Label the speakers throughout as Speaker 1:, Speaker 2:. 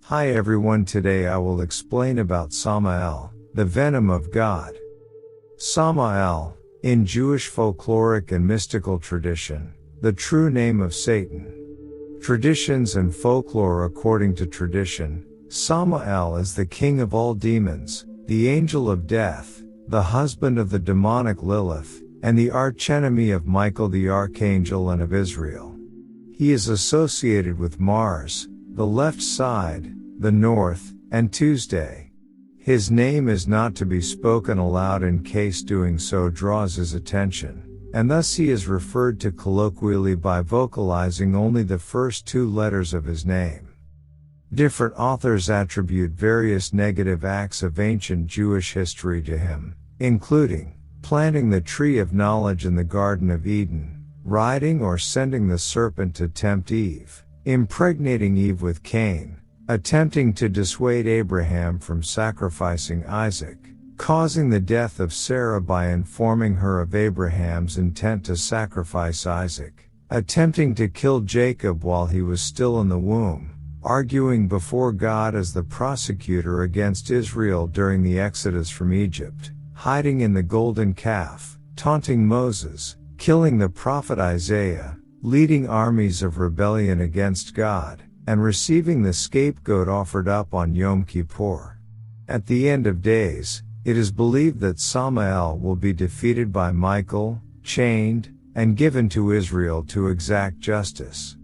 Speaker 1: Hi everyone, today I will explain about Samael, the venom of God. Samael, in Jewish folkloric and mystical tradition, the true name of Satan. Traditions and folklore. According to tradition, Samael is the king of all demons, the angel of death, the husband of the demonic Lilith, and the archenemy of Michael the archangel and of Israel. He is associated with Mars, the left side, the north, and Tuesday. His name is not to be spoken aloud in case doing so draws his attention, and thus he is referred to colloquially by vocalizing only the first two letters of his name. Different authors attribute various negative acts of ancient Jewish history to him, including planting the tree of knowledge in the Garden of Eden, riding or sending the serpent to tempt Eve, impregnating Eve with Cain, attempting to dissuade Abraham from sacrificing Isaac, causing the death of Sarah by informing her of Abraham's intent to sacrifice Isaac, attempting to kill Jacob while he was still in the womb, arguing before God as the prosecutor against Israel during the Exodus from Egypt, hiding in the golden calf, taunting Moses, killing the prophet Isaiah, leading armies of rebellion against God, and receiving the scapegoat offered up on Yom Kippur. At the end of days, it is believed that Samael will be defeated by Michael, chained, and given to Israel to exact justice.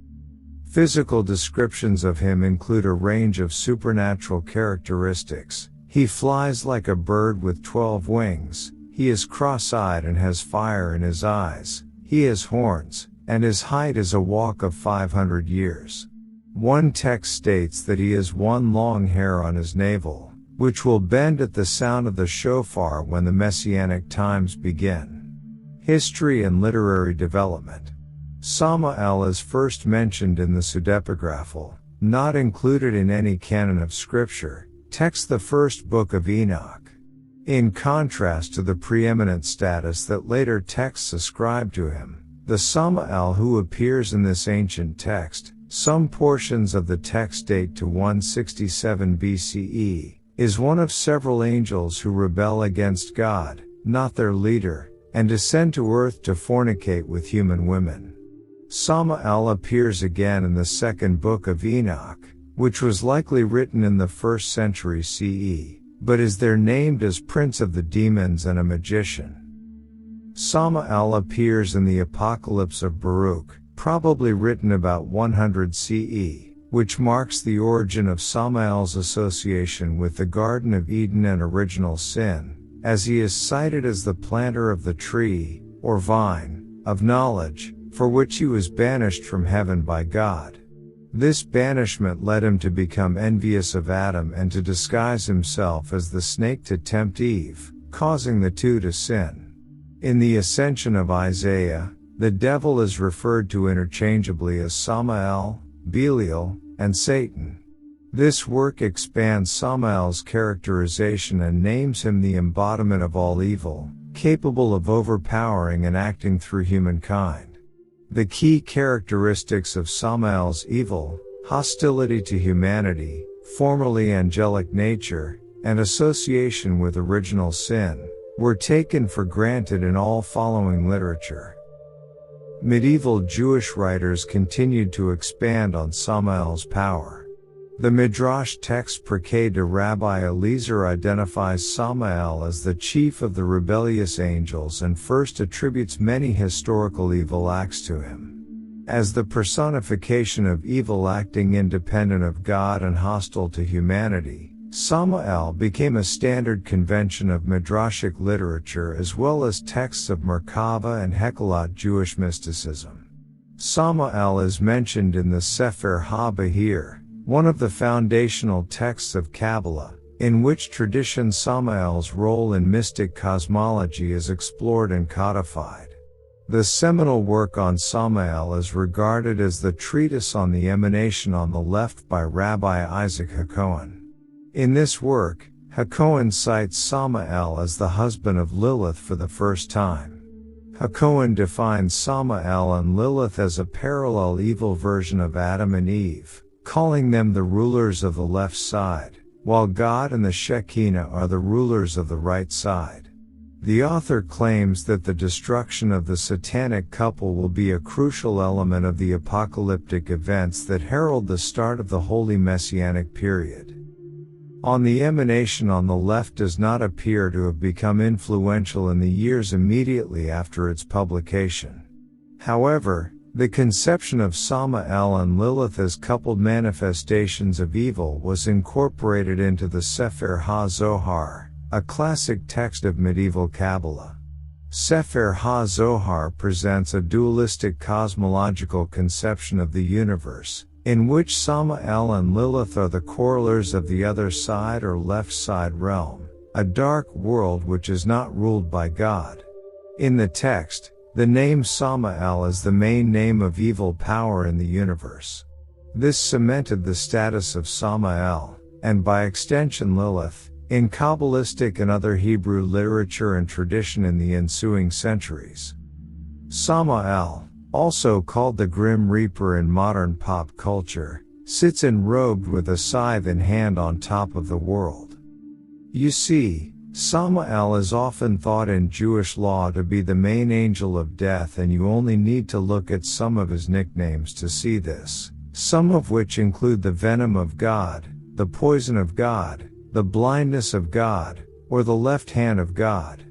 Speaker 1: Physical descriptions of him include a range of supernatural characteristics. He flies like a bird with 12 wings, he is cross-eyed and has fire in his eyes, he has horns, and his height is a walk of 500 years. One text states that he has one long hair on his navel, which will bend at the sound of the shofar when the messianic times begin. History and literary development. Samael is first mentioned in the pseudepigraphal, not included in any canon of scripture, text the first book of Enoch. In contrast to the preeminent status that later texts ascribe to him, the Samael who appears in this ancient text, some portions of the text date to 167 BCE, is one of several angels who rebel against God, not their leader, and descend to earth to fornicate with human women. Samael appears again in the second book of Enoch, which was likely written in the 1st century CE, but is there named as prince of the demons and a magician. Samael appears in the Apocalypse of Baruch, probably written about 100 CE, which marks the origin of Samael's association with the Garden of Eden and original sin, as he is cited as the planter of the tree, or vine, of knowledge, for which he was banished from heaven by God. This banishment led him to become envious of Adam and to disguise himself as the snake to tempt Eve, causing the two to sin. In the Ascension of Isaiah, the devil is referred to interchangeably as Samael, Belial, and Satan. This work expands Samael's characterization and names him the embodiment of all evil, capable of overpowering and acting through humankind. The key characteristics of Samael's evil, hostility to humanity, formerly angelic nature, and association with original sin, were taken for granted in all following literature. Medieval Jewish writers continued to expand on Samael's power. The Midrash text Pirkei de Rabbi Eliezer identifies Samael as the chief of the rebellious angels and first attributes many historical evil acts to him. As the personification of evil acting independent of God and hostile to humanity, Samael became a standard convention of Midrashic literature as well as texts of Merkava and Hekkelot Jewish mysticism. Samael is mentioned in the Sefer HaBahir, one of the foundational texts of Kabbalah, in which tradition Samael's role in mystic cosmology is explored and codified. The seminal work on Samael is regarded as the treatise on the emanation on the left by Rabbi Isaac HaKohen. In this work, HaKohen cites Samael as the husband of Lilith for the first time. HaKohen defines Samael and Lilith as a parallel evil version of Adam and Eve, calling them the rulers of the left side, while God and the Shekinah are the rulers of the right side. The author claims that the destruction of the satanic couple will be a crucial element of the apocalyptic events that herald the start of the Holy Messianic period. The emanation on the left does not appear to have become influential in the years immediately after its publication. However, the conception of Samael and Lilith as coupled manifestations of evil was incorporated into the Sefer HaZohar, a classic text of medieval Kabbalah. Sefer HaZohar presents a dualistic cosmological conception of the universe, in which Samael and Lilith are the correlars of the other side or left side realm, a dark world which is not ruled by God. In the text, the name Samael is the main name of evil power in the universe. This cemented the status of Samael, and by extension Lilith, in Cabalistic and other Hebrew literature and tradition in the ensuing centuries. Samael, also called the Grim Reaper in modern pop culture, sits enrobed with a scythe in hand on top of the world. You see, Samael is often thought in Jewish law to be the main angel of death, and you only need to look at some of his nicknames to see this, some of which include the Venom of God, the Poison of God, the Blindness of God, or the Left Hand of God.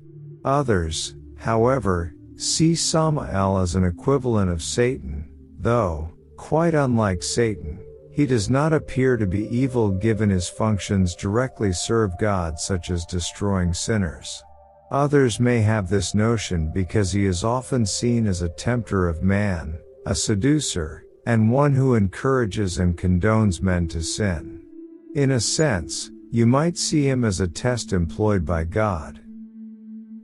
Speaker 1: Others, however, see Samael as an equivalent of Satan, though, quite unlike Satan, he does not appear to be evil given his functions directly serve God, such as destroying sinners. Others may have this notion because he is often seen as a tempter of man, a seducer, and one who encourages and condones men to sin. In a sense, you might see him as a test employed by God.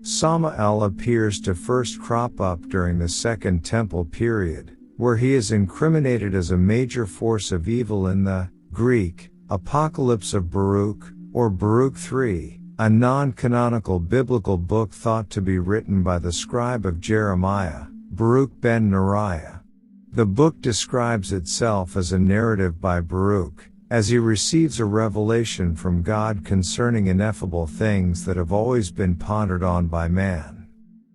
Speaker 1: Samael appears to first crop up during the Second Temple period, where he is incriminated as a major force of evil in the Greek Apocalypse of Baruch, or Baruch 3, a non-canonical biblical book thought to be written by the scribe of Jeremiah, Baruch ben Neriah. The book describes itself as a narrative by Baruch, as he receives a revelation from God concerning ineffable things that have always been pondered on by man.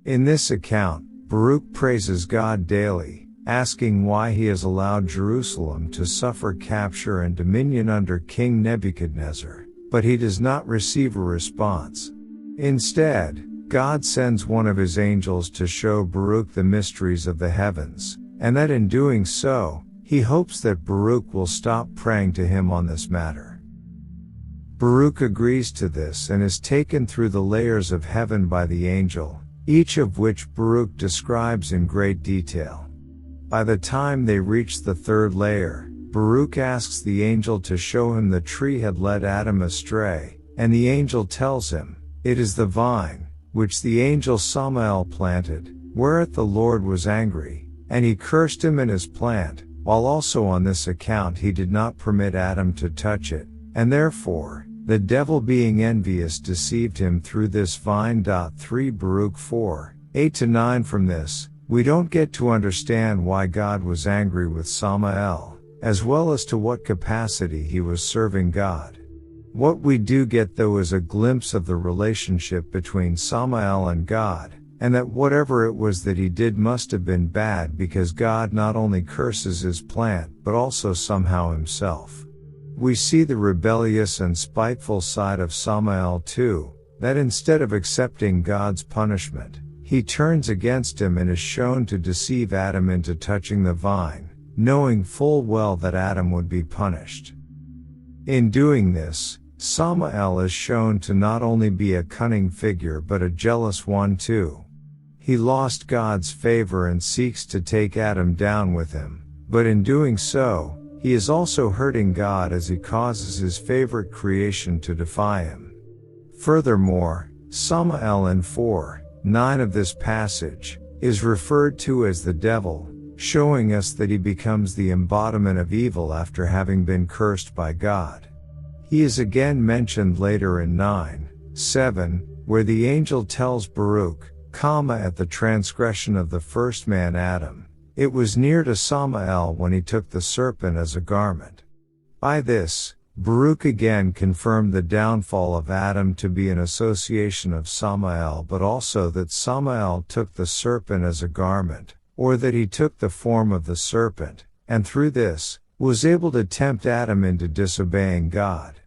Speaker 1: In this account, Baruch praises God daily, asking why he has allowed Jerusalem to suffer capture and dominion under King Nebuchadnezzar, but he does not receive a response. Instead, God sends one of his angels to show Baruch the mysteries of the heavens, and that in doing so, he hopes that Baruch will stop praying to him on this matter. Baruch agrees to this and is taken through the layers of heaven by the angel, each of which Baruch describes in great detail. By the time they reach the third layer, Baruch asks the angel to show him the tree had led Adam astray, and the angel tells him, "It is the vine, which the angel Samael planted, whereat the Lord was angry, and he cursed him and his plant, while also on this account he did not permit Adam to touch it, and therefore, the devil being envious deceived him through this vine." 3 Baruch 4, 8-9. From this, we don't get to understand why God was angry with Samael, as well as to what capacity he was serving God. What we do get though is a glimpse of the relationship between Samael and God, and that whatever it was that he did must have been bad, because God not only curses his plant but also somehow himself. We see the rebellious and spiteful side of Samael too, that instead of accepting God's punishment, he turns against him and is shown to deceive Adam into touching the vine, knowing full well that Adam would be punished. In doing this, Samael is shown to not only be a cunning figure but a jealous one too. He lost God's favor and seeks to take Adam down with him, but in doing so, he is also hurting God as he causes his favorite creation to defy him. Furthermore, Samael in 4:9 of this passage is referred to as the devil, showing us that he becomes the embodiment of evil after having been cursed by God. He is again mentioned later in 9:7, where the angel tells Baruch, at the transgression of the first man Adam, it was near to Samael when he took the serpent as a garment. By this, Baruch again confirmed the downfall of Adam to be an association of Samael, but also that Samael took the serpent as a garment, or that he took the form of the serpent, and through this, was able to tempt Adam into disobeying God.